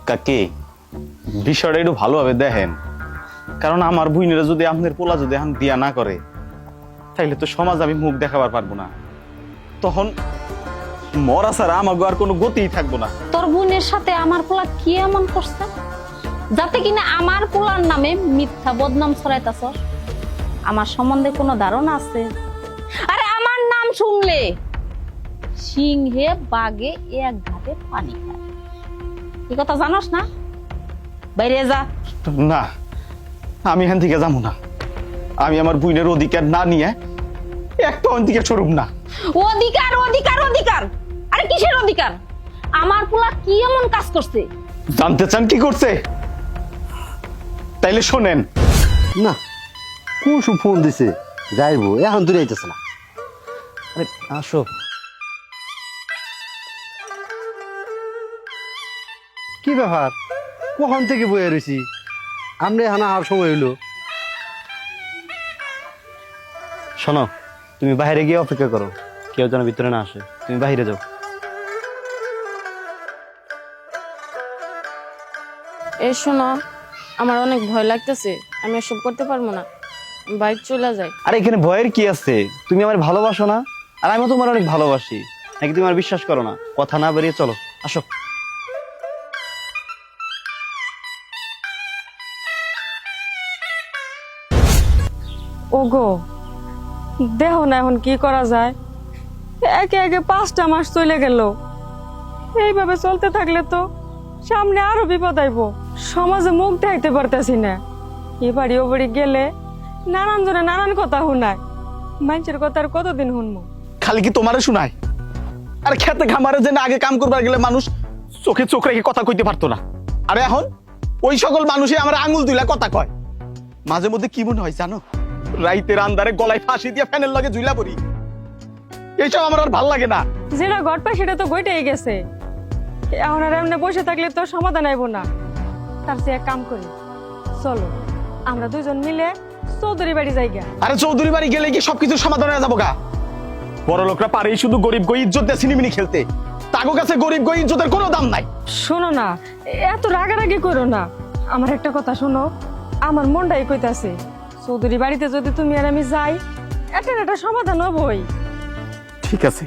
কাকে বিষয়টা একটু ভালোভাবে দেখেন, কারণ আমার বুইনেরা যদি আপনার পোলা যদি এখন দিয়া না করে তাইলে তো সমাজ আমি মুখ দেখাবার পারবো না, তখন মরা ছাড়া আমাকে আর কোনো গতিই থাকবো না। তোর বোনের সাথে আমার পোলা কি এমন করছে যাতে কিনা আমার পোলার নামে মিথ্যা বদনাম ছড়াইতাছ? আমার সম্বন্ধে কোনো ধারণা আছে? আরে আমার নাম শুনলে সিংহে বাঘে এক ঘাটে পানি খায়, এই কথা জানোস না? বাইরে যা। না, আমি এখান থেকে যাবো না। আমি আমার বুইনের অধিকার না নিয়ে একটা অন্তিকে স্বরূপ না। অধিকার অধিকার অধিকার, আরে কিসের অধিকার? আমার পোলা কি এমন কাজ করছে? জানতে চান কি করছে? তাইলে শোনেন। না, কুসুম ফোন দিছে, যাইবো, এখন দূরে আইতেছে না। আরে আসো। কি ব্যাপার, কখন থেকে বয়ে রয়েছি, আমরা এখন আর সময় হইলো। শোনো, তুমি বাইরে গিয়ে অপেক্ষা করো, কেউ যেন ভিতরে না আসে। তুমি বাইরে যাও। এই শোনো, আমার অনেক ভয় লাগতেছে, আমি এসব করতে পারবো না, বাইক চলে যায়। আর এখানে ভয়ের কি আছে? তুমি আমার ভালোবাসো না, আর আমি তোমার অনেক ভালোবাসি, নাকি তুমি আমার বিশ্বাস করো না? কথা না বেরিয়ে চলো, আসো। ওগো, দেখো না এখন কি করা যায়। একে একে 5টা মাস চলে গেল, এইভাবে চলতে থাকলে তো সামনে আরো বিপদ আইব। সমাজে মুখ দেখাইতে পারতেছি না, এ বাড়ি ও বাড়ি গেলে নানান জনে নানান কথা শুনায়, মানুষের কথা আর কতদিন শুনবো? খালি কি তোমারে শোনায়? আর খেতে খামারে যে না আগে কাম করবার গেলে মানুষ চোখে চোখ রেখে কথা কইতে পারতো না, আরে এখন ওই সকল মানুষই আমার আঙুল তুইলা কথা কয়। মাঝে মধ্যে কি মনে হয় জানো, রাইতের আন্ধারে গলায় ফাঁসি দিয়ে ফ্যানের লগে ঝুলা পড়ি। এইসব আমার আর ভাল লাগে না। যেটা ঘটবে সেটা তো ঘটেই গেছে, এখন আর এমনি বসে থাকলে তো সমাধান আইব না। তার চেয়ে এক কাম করি, চলো আমরা দুজন মিলে চৌধুরী বাড়ি যাই গা। আরে চৌধুরী বাড়ি গেলে কি সবকিছুর সমাধান হয়ে যাবো গা? বড় লোকরা পারেই শুধু গরিব গই ইজ্জত দিয়ে সিনেমিনি খেলতে, তাগো কাছে গরিব গই ইজ্জতের কোনো দাম নাই। শোনো না, এত রাগারাগি করো না, আমার একটা কথা শোনো, আমার মনটাই কইতাছে চৌধুরী বাড়িতে যদি তুমি আর আমি যাই, একটা সমাধান হবই। ঠিক আছে,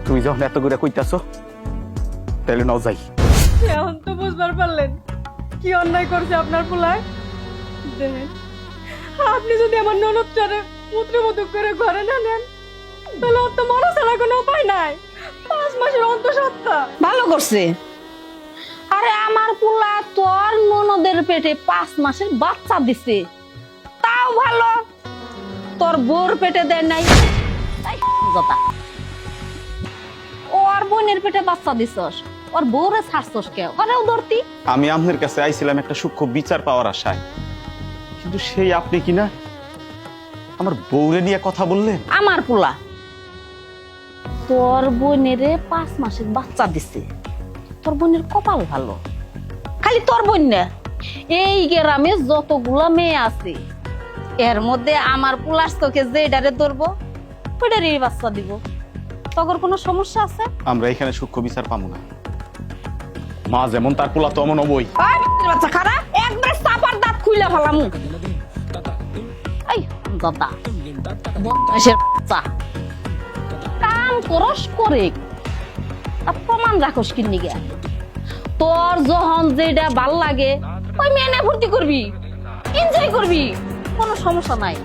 তুমি যখন এত করে কইতাছো তাহলে নাও যাই। এখন তো বুঝবার পারলেন কি অন্যায় করছে আপনার পোলায়। দেখেন, আপনি যদি আমার ননদটারে মূত্রমধু করে ঘরে না নেন, তাহলে ওর তো মরা ছাড়া কোনো উপায় নাই। 5 মাসের অন্তঃসত্ত্বা। ভালো করছে। আরে আমার পোলা তোর ননদের পেটে 5 মাসের বাচ্চা দিছে, তাও ভালো, তোর বউর পেটে দেয় নাই। এই জতা, ওর বোনের পেটে বাচ্চা দিছস, ওর বউরে ছাড়ছস কে? ওরেও ধরতি। আমি আপনার কাছে আইছিলাম একটা সূক্ষ্ম বিচার পাওয়ার আশায়, কিন্তু সেই আপনি কিনা আমার বউরে নিয়ে কথা বললেন। আমার পোলা তোর বোনেরে 5 মাসের বাচ্চা দিছে, তোর বোনের কপাল ভালো। খালি তোর বোন না, এই গ্রামে যতগুলা মেয়ে আছে এর মধ্যে আমার পোলার চোখে যে এটারে ধরবো ওইটারই বাচ্চা দিব। তখন কোনো সমস্যা আছে? আমরা এখানে সূক্ষ্ম বিচার পাবো না। মা যেমন তার পোলা তেমন হবই। বাচ্চা খারা একবার চাপার দাঁত খুইলা ফেলামু। এই দাদা বদমাশের বাচ্চা, কাম করস করে তা প্রমাণ রাখস কিন্নি গে? তোর যখন যেটা ভাল লাগে ওই মেনে ভর্তি করবি, এনজয় করবি, কোনো সমস্যা নাই।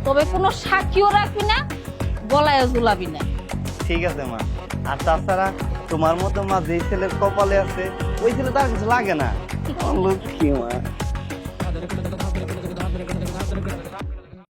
তবে কোনো সাক্ষীও রাখবি না, গলায় ঝুলাবি না। ঠিক আছে মা। আর তাছাড়া তোমার মতো মা যেই ছেলের কপালে আছে, ওই ছেলে তার কিছু লাগে না। লক্ষ্মী মা।